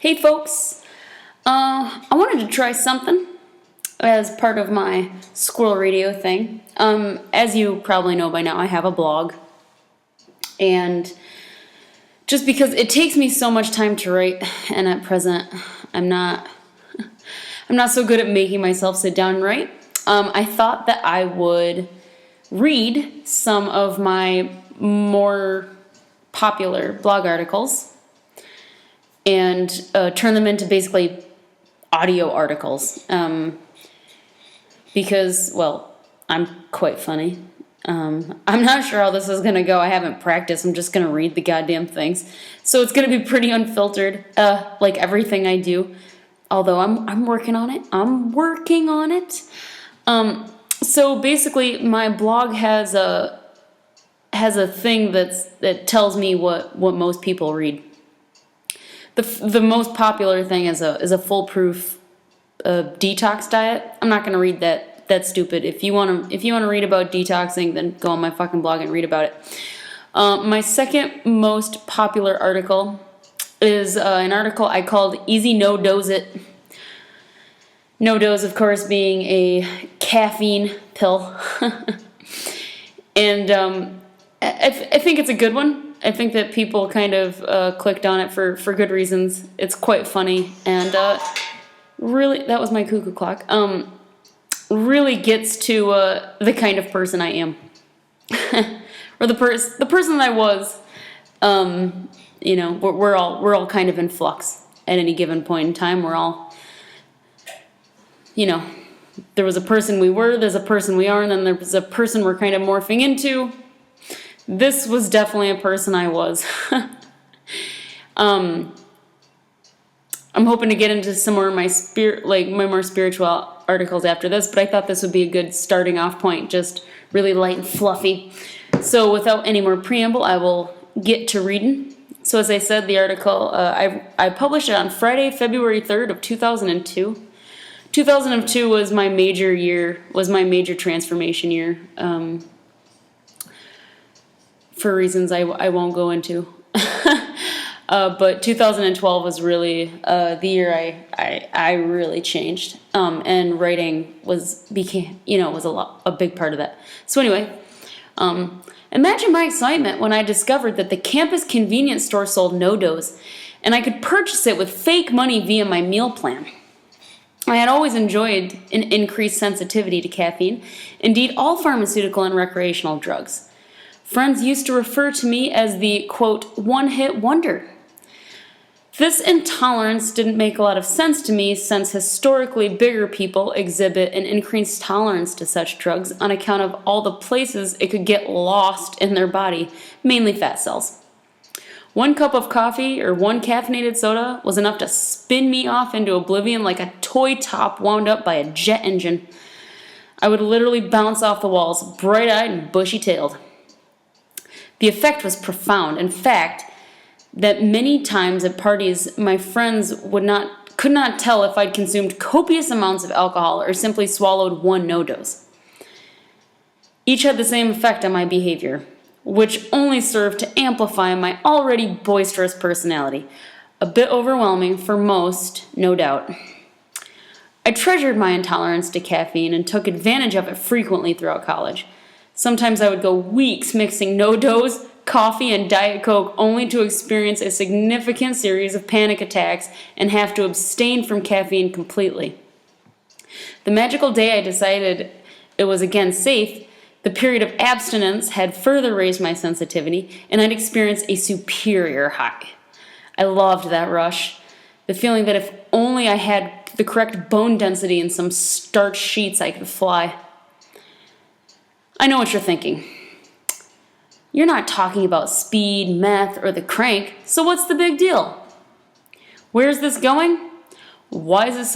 Hey folks, I wanted to try something as part of my squirrel radio thing. As you probably know by now, I have a blog, and just because it takes me so much time to write, and at present I'm not so good at making myself sit down and write, I thought that I would read some of my more popular blog articles and turn them into basically audio articles. Because, well, I'm quite funny. I'm not sure how this is going to go. I haven't practiced. I'm just going to read the goddamn things. So it's going to be pretty unfiltered, like everything I do. Although I'm working on it. So basically, my blog has a thing that tells me what most people read. The most popular thing is a foolproof detox diet. I'm not going to read that. That's stupid. If you want to read about detoxing, then go on my fucking blog and read about it. My second most popular article is an article I called Easy No Doz It. No Doz, of course, being a caffeine pill. And I think it's a good one. I think that people kind of clicked on it for good reasons. It's quite funny, and really, that was my cuckoo clock. Really gets to the kind of person I am, or the person that I was. We're all kind of in flux at any given point in time. We're all, there was a person we were, there's a person we are, and then there's a person we're kind of morphing into. This was definitely a person I was. I'm hoping to get into some more of my my more spiritual articles after this, but I thought this would be a good starting off point, just really light and fluffy. So without any more preamble, I will get to reading. So as I said, the article, I published it on Friday, February 3rd of 2002. 2002 was my major transformation year. For reasons I won't go into. But 2012 was really the year I really changed. And writing was a big part of that. So anyway, imagine my excitement when I discovered that the campus convenience store sold No Doz, and I could purchase it with fake money via my meal plan. I had always enjoyed an increased sensitivity to caffeine, indeed all pharmaceutical and recreational drugs. Friends used to refer to me as the, quote, one-hit wonder. This intolerance didn't make a lot of sense to me, since historically bigger people exhibit an increased tolerance to such drugs on account of all the places it could get lost in their body, mainly fat cells. 1 cup of coffee or 1 caffeinated soda was enough to spin me off into oblivion like a toy top wound up by a jet engine. I would literally bounce off the walls, bright-eyed and bushy-tailed. The effect was profound. In fact, that many times at parties, my friends could not tell if I'd consumed copious amounts of alcohol or simply swallowed 1 No Doz. Each had the same effect on my behavior, which only served to amplify my already boisterous personality. A bit overwhelming for most, no doubt. I treasured my intolerance to caffeine and took advantage of it frequently throughout college. Sometimes I would go weeks mixing No Doz, coffee, and Diet Coke only to experience a significant series of panic attacks and have to abstain from caffeine completely. The magical day I decided it was again safe, the period of abstinence had further raised my sensitivity, and I'd experienced a superior high. I loved that rush, the feeling that if only I had the correct bone density and some starch sheets, I could fly. I know what you're thinking. You're not talking about speed, meth, or the crank, so what's the big deal? Where's this going? What is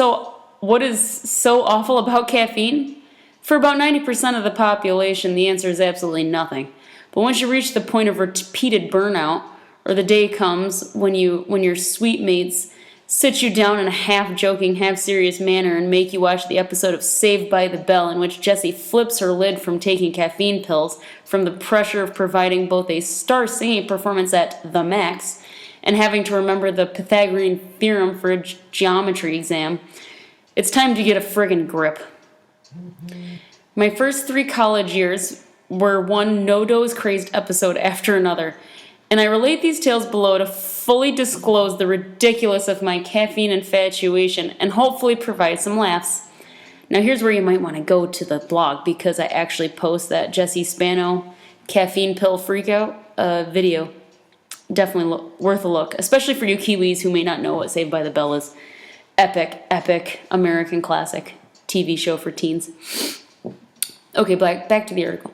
so awful about caffeine? For about 90% of the population, the answer is absolutely nothing. But once you reach the point of repeated burnout, or the day comes when your sweet mates sit you down in a half-joking, half-serious manner and make you watch the episode of Saved by the Bell in which Jessie flips her lid from taking caffeine pills from the pressure of providing both a star singing performance at the max and having to remember the Pythagorean theorem for a geometry exam. It's time to get a friggin' grip. My first 3 college years were one no-dose crazed episode after another, and I relate these tales below to fully disclose the ridiculous of my caffeine infatuation and hopefully provide some laughs. Now here's where you might want to go to the blog, because I actually post that Jesse Spano caffeine pill freakout video. Definitely worth a look, especially for you Kiwis who may not know what Saved by the Bell is. Epic American classic TV show for teens. Okay, back to the article.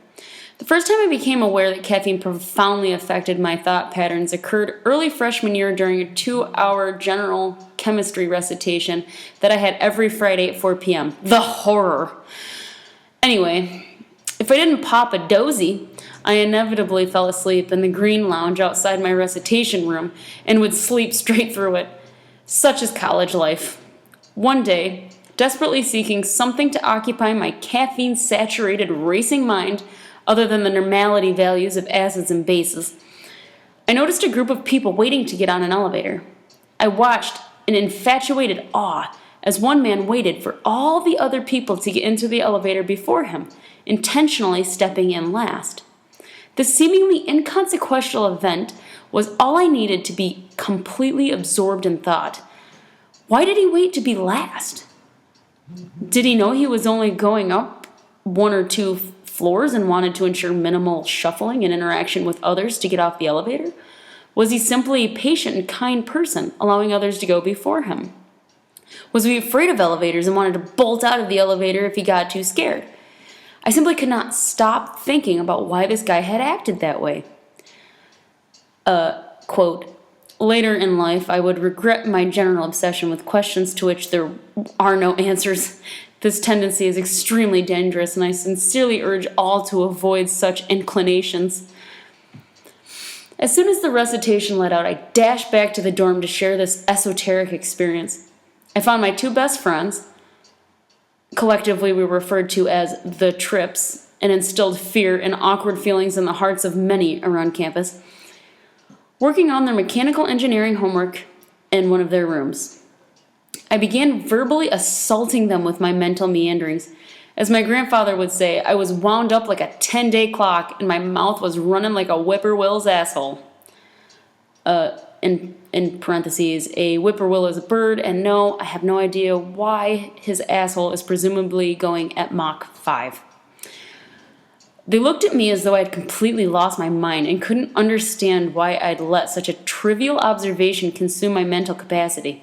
The first time I became aware that caffeine profoundly affected my thought patterns occurred early freshman year during a 2-hour general chemistry recitation that I had every Friday at 4 p.m. The horror! Anyway, if I didn't pop a dozy, I inevitably fell asleep in the green lounge outside my recitation room and would sleep straight through it. Such is college life. One day, desperately seeking something to occupy my caffeine-saturated racing mind other than the normality values of acids and bases, I noticed a group of people waiting to get on an elevator. I watched in infatuated awe as one man waited for all the other people to get into the elevator before him, intentionally stepping in last. This seemingly inconsequential event was all I needed to be completely absorbed in thought. Why did he wait to be last? Did he know he was only going up 1 or 2 floors and wanted to ensure minimal shuffling and interaction with others to get off the elevator? Was he simply a patient and kind person, allowing others to go before him? Was he afraid of elevators and wanted to bolt out of the elevator if he got too scared? I simply could not stop thinking about why this guy had acted that way. Quote, later in life, I would regret my general obsession with questions to which there are no answers. This tendency is extremely dangerous, and I sincerely urge all to avoid such inclinations. As soon as the recitation let out, I dashed back to the dorm to share this esoteric experience. I found my 2 best friends, collectively we were referred to as the Trips, and instilled fear and awkward feelings in the hearts of many around campus, working on their mechanical engineering homework in one of their rooms. I began verbally assaulting them with my mental meanderings. As my grandfather would say, I was wound up like a 10-day clock and my mouth was running like a whippoorwill's asshole. In parentheses, a whippoorwill is a bird, and no, I have no idea why his asshole is presumably going at Mach 5. They looked at me as though I had completely lost my mind and couldn't understand why I'd let such a trivial observation consume my mental capacity.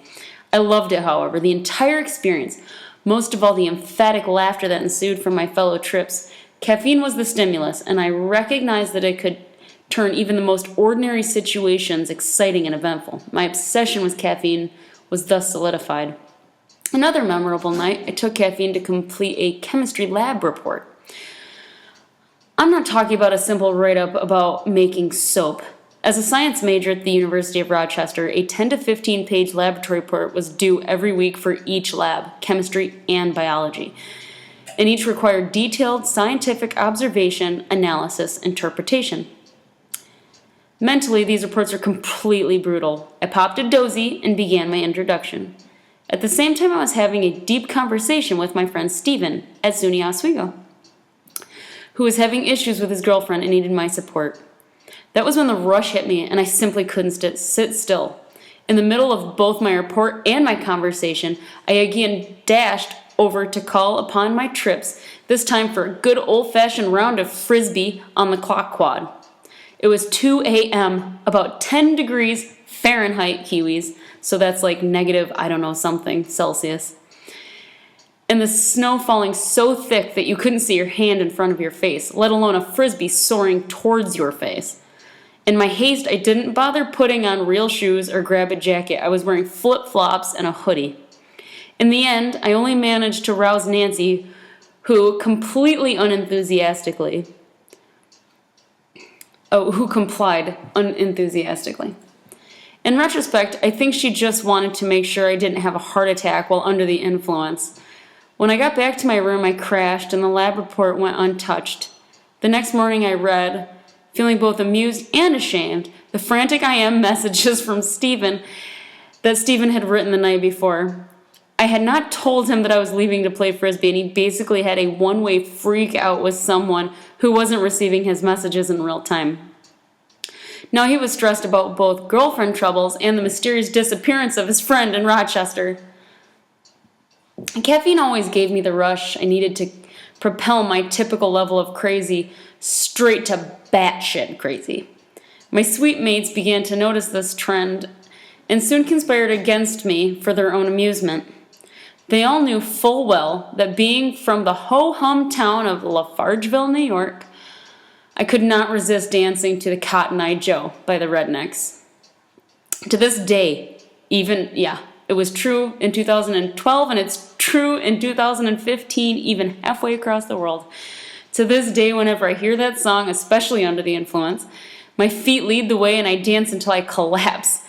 I loved it, however, the entire experience, most of all the emphatic laughter that ensued from my fellow Trips. Caffeine was the stimulus, and I recognized that it could turn even the most ordinary situations exciting and eventful. My obsession with caffeine was thus solidified. Another memorable night, I took caffeine to complete a chemistry lab report. I'm not talking about a simple write-up about making soap. As a science major at the University of Rochester, a 10 to 15 page laboratory report was due every week for each lab, chemistry and biology, and each required detailed scientific observation, analysis, interpretation. Mentally, these reports are completely brutal. I popped a dozy and began my introduction. At the same time, I was having a deep conversation with my friend Steven at SUNY Oswego, who was having issues with his girlfriend and needed my support. That was when the rush hit me, and I simply couldn't sit still. In the middle of both my report and my conversation, I again dashed over to call upon my Trips, this time for a good old-fashioned round of frisbee on the clock quad. It was 2 a.m., about 10 degrees Fahrenheit, Kiwis, so that's like negative, I don't know, something, Celsius. And the snow falling so thick that you couldn't see your hand in front of your face, let alone a frisbee soaring towards your face. In my haste, I didn't bother putting on real shoes or grab a jacket. I was wearing flip-flops and a hoodie. In the end, I only managed to rouse Nancy, who complied unenthusiastically. In retrospect, I think she just wanted to make sure I didn't have a heart attack while under the influence. When I got back to my room, I crashed and the lab report went untouched. The next morning I read, feeling both amused and ashamed. The frantic I am messages from Stephen that Stephen had written the night before. I had not told him that I was leaving to play Frisbee, and he basically had a one-way freak out with someone who wasn't receiving his messages in real time. Now he was stressed about both girlfriend troubles and the mysterious disappearance of his friend in Rochester. Caffeine always gave me the rush I needed to propel my typical level of crazy straight to batshit crazy. My sweet mates began to notice this trend and soon conspired against me for their own amusement. They all knew full well that being from the ho-hum town of Lafargeville, New York, I could not resist dancing to the Cotton Eye Joe by the Rednecks. To this day, it was true in 2012 and it's true in 2015, even halfway across the world. To this day, whenever I hear that song, especially under the influence, my feet lead the way and I dance until I collapse.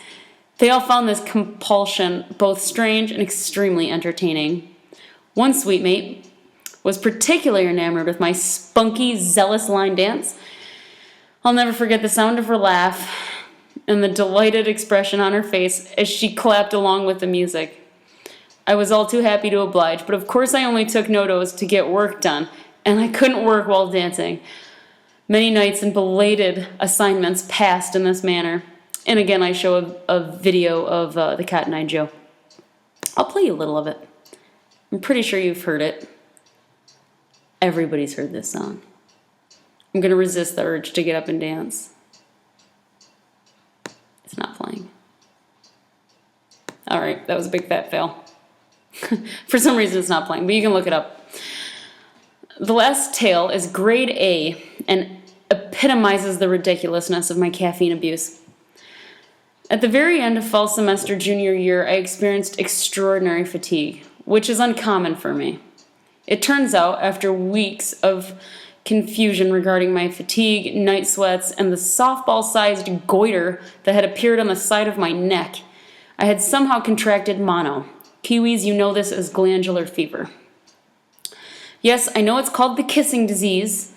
They all found this compulsion both strange and extremely entertaining. One sweet mate was particularly enamored with my spunky, zealous line dance. I'll never forget the sound of her laugh and the delighted expression on her face as she clapped along with the music. I was all too happy to oblige, but of course I only took No Doz to get work done, and I couldn't work while dancing. Many nights and belated assignments passed in this manner. And again, I show a video of the Cotton Eye Joe. I'll play you a little of it. I'm pretty sure you've heard it. Everybody's heard this song. I'm going to resist the urge to get up and dance. It's not playing. All right, that was a big fat fail. For some reason, it's not playing, but you can look it up. The last tale is grade A and epitomizes the ridiculousness of my caffeine abuse. At the very end of fall semester junior year, I experienced extraordinary fatigue, which is uncommon for me. It turns out, after weeks of confusion regarding my fatigue, night sweats, and the softball-sized goiter that had appeared on the side of my neck, I had somehow contracted mono. Kiwis, you know this as glandular fever. Yes, I know it's called the kissing disease,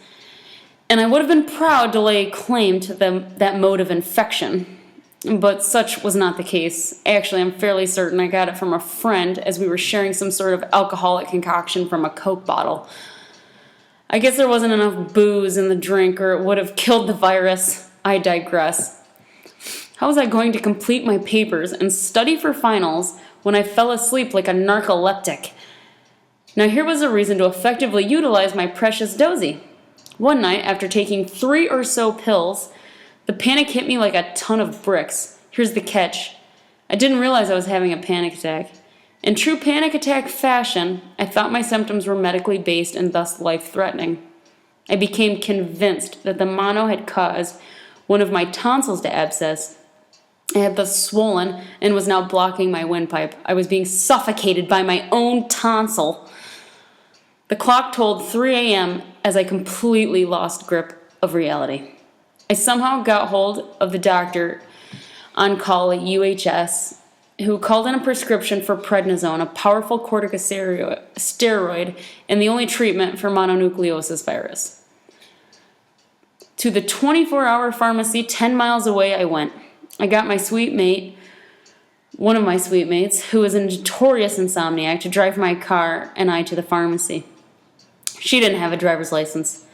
and I would have been proud to lay claim to that mode of infection, but such was not the case. Actually, I'm fairly certain I got it from a friend as we were sharing some sort of alcoholic concoction from a Coke bottle. I guess there wasn't enough booze in the drink or it would have killed the virus. I digress. How was I going to complete my papers and study for finals when I fell asleep like a narcoleptic? Now here was a reason to effectively utilize my precious dozy. One night, after taking 3 or so pills, the panic hit me like a ton of bricks. Here's the catch. I didn't realize I was having a panic attack. In true panic attack fashion, I thought my symptoms were medically based and thus life-threatening. I became convinced that the mono had caused one of my tonsils to abscess. I had thus swollen and was now blocking my windpipe. I was being suffocated by my own tonsil. The clock told 3 a.m. as I completely lost grip of reality. I somehow got hold of the doctor on call at UHS, who called in a prescription for prednisone, a powerful corticosteroid, and the only treatment for mononucleosis virus. To the 24-hour pharmacy 10 miles away I went. I got my sweet mate, one of my sweet mates, who was a notorious insomniac, to drive my car and I to the pharmacy. She didn't have a driver's license.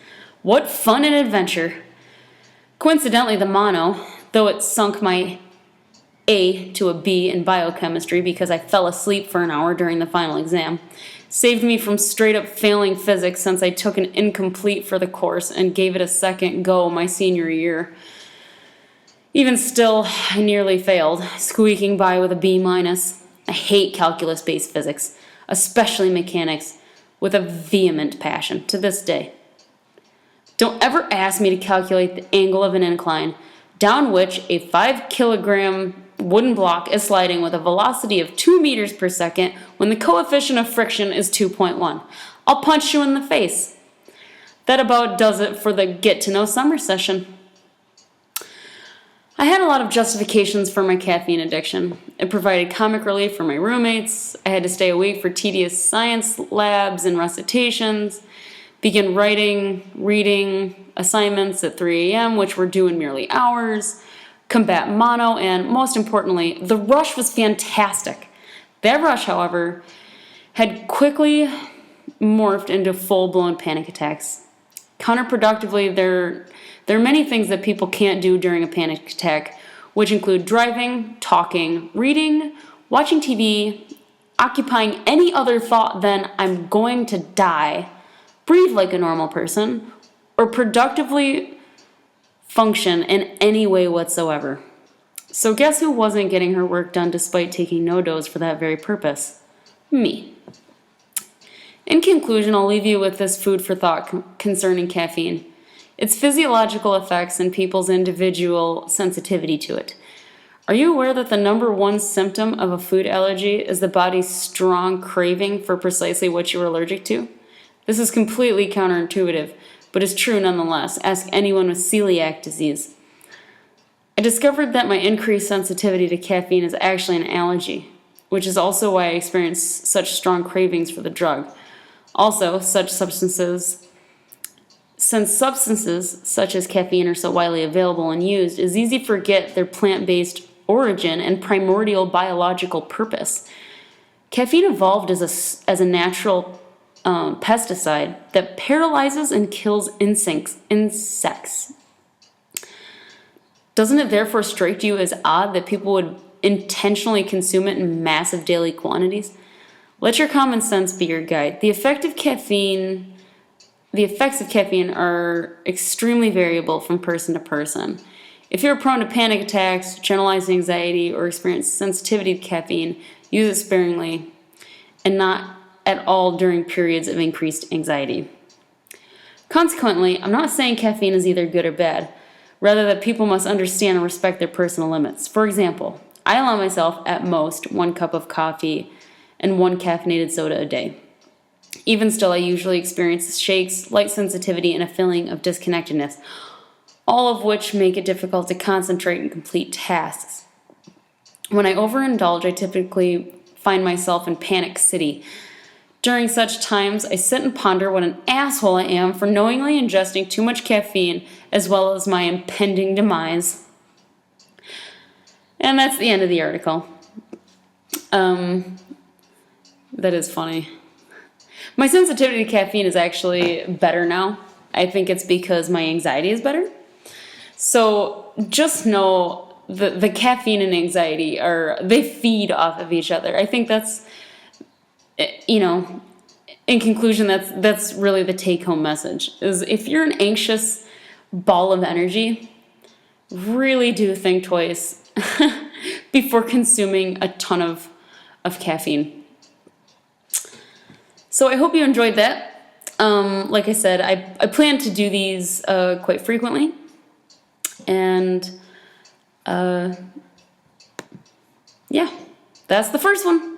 What fun and adventure! Coincidentally, the mono, though it sunk my A to a B in biochemistry because I fell asleep for an hour during the final exam, saved me from straight up failing physics since I took an incomplete for the course and gave it a second go my senior year. Even still, I nearly failed, squeaking by with a B-. I hate calculus-based physics, especially mechanics, with a vehement passion to this day. Don't ever ask me to calculate the angle of an incline down which a 5-kilogram wooden block is sliding with a velocity of 2 meters per second when the coefficient of friction is 2.1. I'll punch you in the face. That about does it for the Get to Know Summer session. I had a lot of justifications for my caffeine addiction. It provided comic relief for my roommates. I had to stay awake for tedious science labs and recitations. begin writing, reading assignments at 3 a.m., which were due in merely hours, combat mono, and most importantly, the rush was fantastic. That rush, however, had quickly morphed into full-blown panic attacks. Counterproductively, there are many things that people can't do during a panic attack, which include driving, talking, reading, watching TV, occupying any other thought than I'm going to die, breathe like a normal person, or productively function in any way whatsoever. So guess who wasn't getting her work done despite taking no dose for that very purpose? Me. In conclusion, I'll leave you with this food for thought concerning caffeine. Its physiological effects and people's individual sensitivity to it. Are you aware that the number one symptom of a food allergy is the body's strong craving for precisely what you're allergic to? This is completely counterintuitive, but is true nonetheless. Ask anyone with celiac disease. I discovered that my increased sensitivity to caffeine is actually an allergy, which is also why I experience such strong cravings for the drug. Also, since substances such as caffeine are so widely available and used, it's easy to forget their plant-based origin and primordial biological purpose. Caffeine evolved as a natural pesticide that paralyzes and kills insects. Doesn't it therefore strike you as odd that people would intentionally consume it in massive daily quantities? Let your common sense be your guide. The effects of caffeine are extremely variable from person to person. If you're prone to panic attacks, generalized anxiety, or experience sensitivity to caffeine, use it sparingly and not at all during periods of increased anxiety. Consequently, I'm not saying caffeine is either good or bad, rather that people must understand and respect their personal limits. For example, I allow myself at most 1 cup of coffee and 1 caffeinated soda a day. Even still, I usually experience shakes, light sensitivity, and a feeling of disconnectedness, all of which make it difficult to concentrate and complete tasks. When I overindulge, I typically find myself in panic city. During such times, I sit and ponder what an asshole I am for knowingly ingesting too much caffeine, as well as my impending demise. And that's the end of the article. That is funny. My sensitivity to caffeine is actually better now. I think it's because my anxiety is better. So just know the caffeine and anxiety they feed off of each other. I think that's, in conclusion, that's really the take-home message, is if you're an anxious ball of energy, really do think twice before consuming a ton of caffeine. So I hope you enjoyed that. Like I said, I plan to do these quite frequently. And yeah, that's the first one.